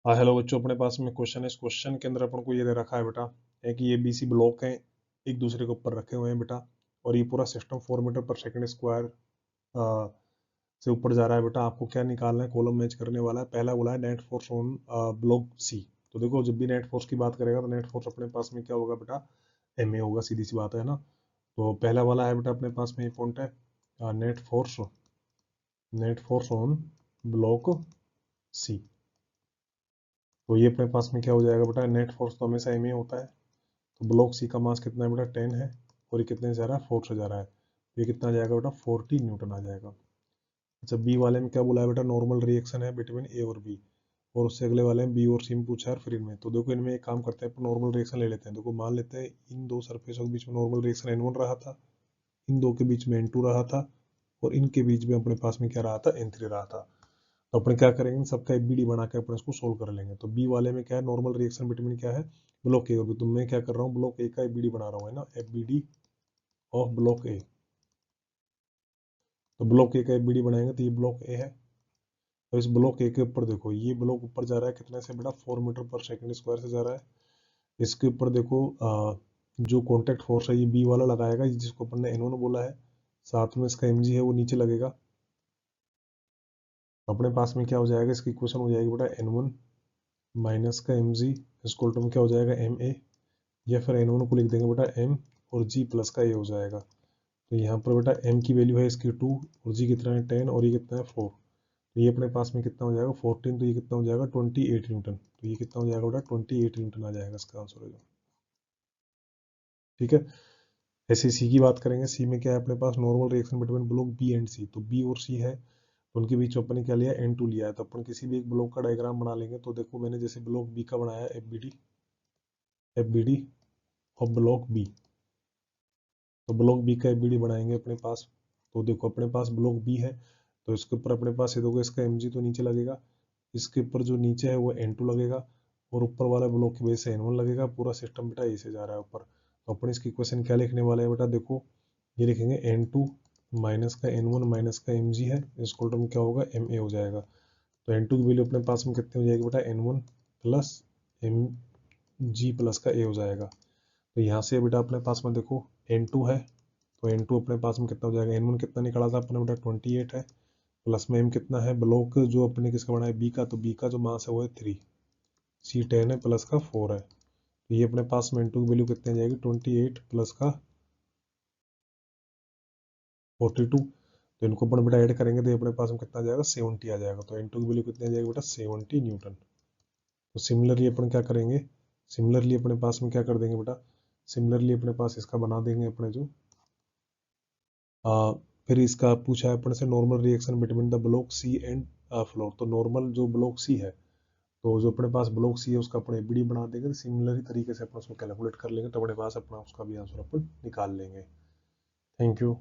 हाँ हेलो बच्चों, अपने पास में क्वेश्चन है। इस क्वेश्चन के अंदर अपन को ये दे रखा है बेटा, है कि ये बीसी ब्लॉक हैं, एक दूसरे के ऊपर रखे हुए हैं बेटा, और ये पूरा सिस्टम 4 मीटर पर सेकंड स्क्वायर से ऊपर जा रहा है बेटा। आपको क्या निकालना है, कॉलम मैच करने वाला है। पहला बोला है net force on block C. तो देखो, जब भी नेट फोर्स की बात करेगा तो नेट फोर्स अपने पास में क्या होगा बेटा, एम ए होगा, सीधी सी बात है ना। तो पहला वाला है बेटा अपने पास में ये पॉइंट है, net force on block C. तो ये अपने पास में क्या हो जाएगा बेटा, नेट फोर्स तो हमेशा एम ए होता है। तो ब्लॉक सी का मास कितना है बेटा, 10 है, और ये कितने से जा रहा है, 4 से जा रहा है। ये कितना आ जाएगा बेटा, 40 न्यूटन आ जाएगा। अच्छा, बी वाले में क्या बोला है बेटा, नॉर्मल रिएक्शन है बिटवीन ए और बी। और उससे अगले वाले में बी और सी में पूछा है, फिर इनमें। तो देखो, इनमें एक काम करते हैं, नॉर्मल रिएक्शन ले लेते हैं। देखो, मान लेते हैं इन दो सरफेसों के बीच में नॉर्मल रिएक्शन N1 रहा था, इन दो के बीच में N2 रहा था, और इनके बीच में अपने पास में क्या रहा था, N3 रहा था। तो अपन क्या करेंगे, सबका एक बीडी बना के अपन इसको सोल्व कर लेंगे। तो बी वाले में क्या है, नॉर्मल रिएक्शन बिटवीन क्या है, ब्लॉक ए और बी। तो मैं क्या कर रहा हूँ, ब्लॉक ए का एक बीडी बना रहा हूँ, है ना, F B D of block A. तो ब्लॉक ए का एक बीडी बनाएंगे तो ये ब्लॉक ए है। और इस ब्लॉक ए के ऊपर देखो, ये ब्लॉक ऊपर जा रहा है कितने से बेटा, 4 मीटर पर सेकंड स्क्वायर से जा रहा है। इसके ऊपर देखो, जो कॉन्टेक्ट फोर्स है ये बी वाला लगाएगा, जिसको अपन ने N1 बोला है। साथ में इसका mg है वो नीचे लगेगा। अपने पास में क्या हो जाएगा, इसकी इक्वेशन हो जाएगी बेटा N1 माइनस का mg इसको टर्म क्या हो जाएगा, ma। या फिर N1 को लिख देंगे बेटा m, और g प्लस का a हो जाएगा। तो यहाँ पर बेटा m की वैल्यू है इसकी 2, और g कितना है 10, और ये कितना है 4। तो ये अपने पास में कितना हो जाएगा 14, तो ये कितना हो जाएगा 28 न्यूटन। तो ये कितना हो जाएगा बेटा 28 न्यूटन आ जाएगा, इसका आंसर हो जाएगा। ठीक है। ऐसे सी की बात करेंगे, सी में क्या है अपने पास, normal reaction between block B and C. तो बी और सी है, तो उनके बीच अपन ने क्या लिया, N2 लिया है। तो अपन किसी भी एक ब्लॉक का डायग्राम बना लेंगे। तो देखो, मैंने जैसे ब्लॉक बी का बनाया, एफ बी डी और ब्लॉक बी। तो ब्लॉक बी का एफ बी डी बनाएंगे अपने पास। तो देखो, अपने पास ब्लॉक बी है, तो इसके ऊपर अपने पास ये देखो, इसका mg तो नीचे लगेगा, इसके ऊपर जो नीचे है वो N2 लगेगा, और ऊपर वाला ब्लॉक की वजह से N1 लगेगा। पूरा सिस्टम बेटा ए से जा रहा है ऊपर। तो अपन इसकी इक्वेशन क्या लिखने वाले हैं बेटा, देखो ये लिखेंगे N2 माइनस का N1 माइनस का mg है, इसको टर्म क्या होगा, ma हो जाएगा। तो N2 की वैल्यू अपने पास में कितनी हो जाएगी बेटा, N1 प्लस mg प्लस का a हो जाएगा। तो यहाँ से बेटा अपने पास में देखो N2 है, तो N2 अपने पास में कितना हो जाएगा, N1 कितना निकाला था अपने बेटा 28 है, प्लस में M कितना है, ब्लॉक जो अपने किसका बना है, बी का। तो बी का जो मास है वो है 3, सी 10 है, प्लस का 4 है। तो ये अपने पास में N2 की वैल्यू कितनी आ जाएगी, 28 प्लस का 42। तो इनको अपन बेटा ऐड करेंगे तो ये अपने पास में कितना आ जाएगा, 70 आ जाएगा। तो N2 की वैल्यू कितनी आ जाएगी बेटा, 70 न्यूटन। तो सिमिलरली अपन क्या करेंगे, सिमिलरली अपने पास में क्या कर देंगे बेटा, सिमिलरली अपने पास इसका बना देंगे अपने जो फिर इसका पूछा है अपन से, normal reaction between the block C and floor. तो नॉर्मल जो ब्लॉक सी है, तो जो अपने पास ब्लॉक सी है उसका अपन एबीडी बना देंगे। सिमिलर तरीके से अपन उसको कैलकुलेट कर लेंगे, तो अपने पास अपना उसका भी आंसर अपन निकाल लेंगे। Thank you.